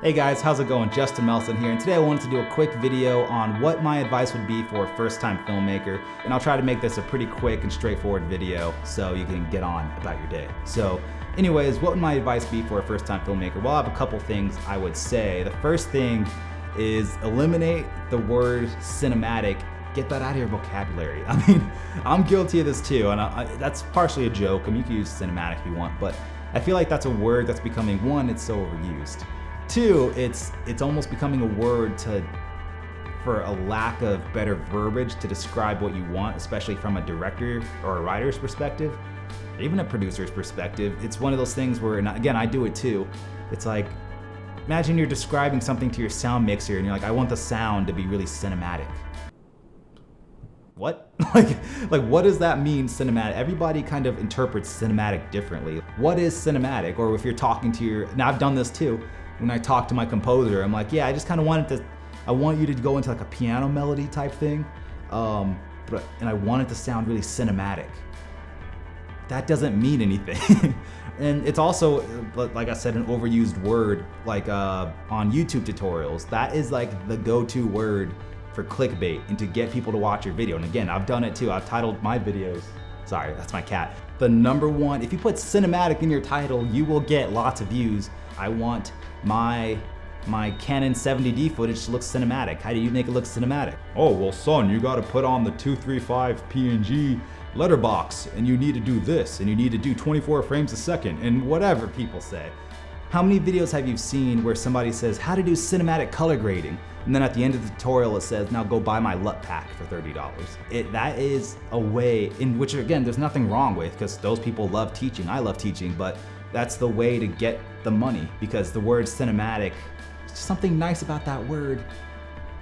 Hey guys, how's it going? Justin Melson here, and today I wanted to do a quick video on what my advice would be for a first-time filmmaker, and I'll try to make this a pretty quick and straightforward video so you can get on about your day. So anyways, what would my advice be for a first-time filmmaker? Well, I have a couple things I would say. The first thing is eliminate the word cinematic. Get that out of your vocabulary. I mean, I'm guilty of this too, and that's partially a joke. I mean, you can use cinematic if you want, but I feel like that's a word that's becoming, one, it's so overused. Two, it's almost becoming a word for a lack of better verbiage to describe what you want, especially from a director or a writer's perspective, or even a producer's perspective. It's one of those things where, and again, I do it too. It's like, imagine you're describing something to your sound mixer and you're like, I want the sound to be really cinematic. What? like what does that mean, cinematic? Everybody kind of interprets cinematic differently. What is cinematic? Or if you're talking to now I've done this too. When I talk to my composer, I'm like, yeah, I just kind of I want you to go into like a piano melody type thing, and I want it to sound really cinematic. That doesn't mean anything. And it's also, like I said, an overused word, like on YouTube tutorials. That is like the go-to word for clickbait and to get people to watch your video. And again, I've done it too. I've titled my videos, sorry, that's my cat. The number one, if you put cinematic in your title, you will get lots of views. I want my Canon 70D footage to look cinematic. How do you make it look cinematic? Oh, well son, you gotta put on the 235 PNG letterbox and you need to do this and you need to do 24 frames a second and whatever people say. How many videos have you seen where somebody says how to do cinematic color grading? And then at the end of the tutorial it says, now go buy my LUT pack for $30. That is a way in which, again, there's nothing wrong with, because those people love teaching, I love teaching, but that's the way to get the money, because the word cinematic, there's something nice about that word,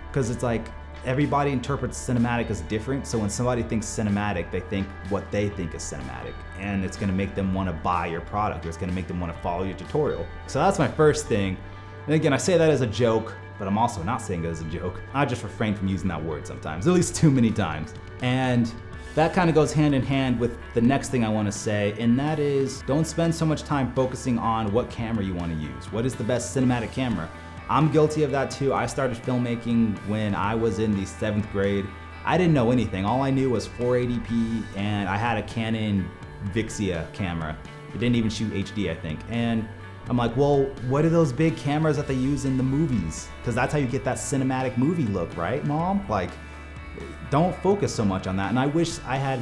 because it's like everybody interprets cinematic as different. So when somebody thinks cinematic, they think what they think is cinematic, and it's gonna make them wanna buy your product, or it's gonna make them wanna follow your tutorial. So that's my first thing. And again, I say that as a joke, but I'm also not saying it as a joke. I just refrain from using that word sometimes, at least too many times. And that kind of goes hand in hand with the next thing I want to say, and that is don't spend so much time focusing on what camera you want to use. What is the best cinematic camera? I'm guilty of that too. I started filmmaking when I was in the 7th grade. I didn't know anything. All I knew was 480p, and I had a Canon Vixia camera. It didn't even shoot HD, I think. And I'm like, well, what are those big cameras that they use in the movies? Because that's how you get that cinematic movie look, right, Mom? Like, don't focus so much on that. And I wish I had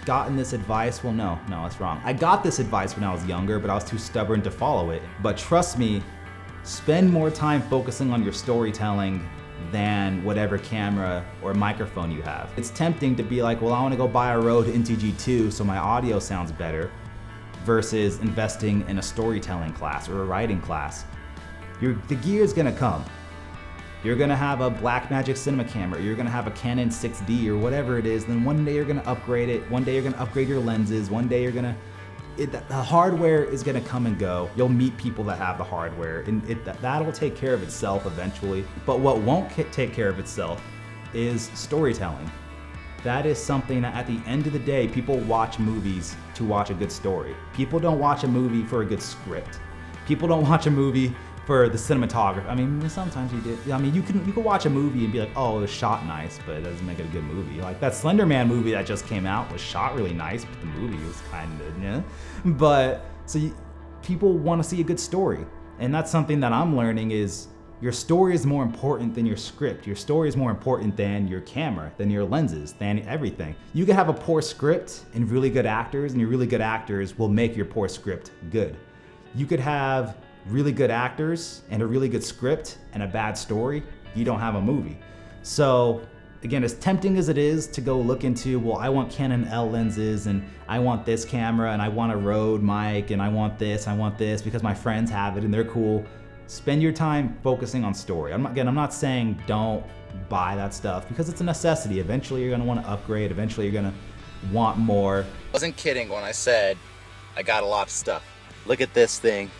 gotten this advice. Well, no, that's wrong. I got this advice when I was younger, but I was too stubborn to follow it. But trust me, spend more time focusing on your storytelling than whatever camera or microphone you have. It's tempting to be like, well, I want to go buy a Rode NTG2 so my audio sounds better, versus investing in a storytelling class or a writing class. The gear is gonna come. You're gonna have a Blackmagic cinema camera, you're gonna have a Canon 6D or whatever it is, then one day you're gonna upgrade it, one day you're gonna upgrade your lenses, one day the hardware is gonna come and go. You'll meet people that have the hardware, and that'll take care of itself eventually. But what won't take care of itself is storytelling. That is something that at the end of the day, people watch movies to watch a good story. People don't watch a movie for a good script. People don't watch a movie for the cinematography. I mean, sometimes you do. I mean, you can watch a movie and be like, oh, it was shot nice, but it doesn't make it a good movie. Like that Slender Man movie that just came out was shot really nice, but the movie was kind of, yeah. But people want to see a good story. And that's something that I'm learning is, your story is more important than your script. Your story is more important than your camera, than your lenses, than everything. You can have a poor script and really good actors, and your really good actors will make your poor script good. You could have really good actors and a really good script and a bad story, you don't have a movie. So again, as tempting as it is to go look into, well, I want Canon L lenses and I want this camera and I want a Rode mic and I want this because my friends have it and they're cool. Spend your time focusing on story. I'm not saying don't buy that stuff, because it's a necessity. Eventually you're gonna want to upgrade, eventually you're gonna want more. I wasn't kidding when I said I got a lot of stuff. Look at this thing.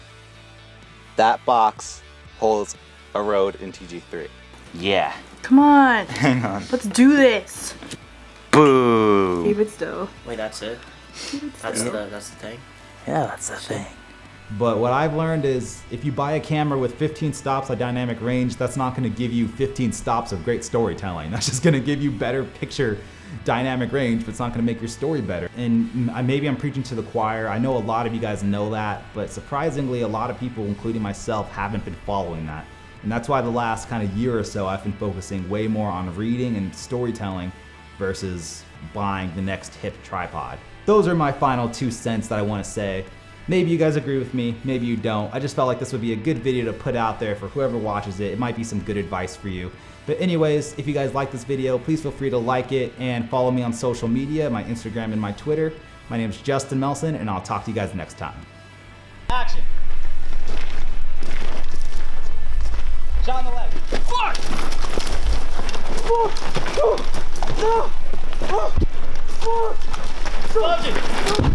That box holds a Rode NTG3. Yeah. Come on. Hang on. Let's do this. Boo. Keep it still. Wait, that's it? That's the thing? Yeah, that's the thing. But what I've learned is if you buy a camera with 15 stops of dynamic range, that's not gonna give you 15 stops of great storytelling. That's just gonna give you better picture dynamic range, but it's not gonna make your story better. And maybe I'm preaching to the choir. I know a lot of you guys know that, but surprisingly, a lot of people, including myself, haven't been following that. And that's why the last kind of year or so, I've been focusing way more on reading and storytelling versus buying the next hip tripod. Those are my final 2 cents that I wanna say. Maybe you guys agree with me, maybe you don't. I just felt like this would be a good video to put out there for whoever watches it. It might be some good advice for you. But anyways, if you guys like this video, please feel free to like it and follow me on social media, my Instagram and my Twitter. My name is Justin Melson, and I'll talk to you guys next time. Action! Shot on the leg. Fuck! No! Fuck! Fuck!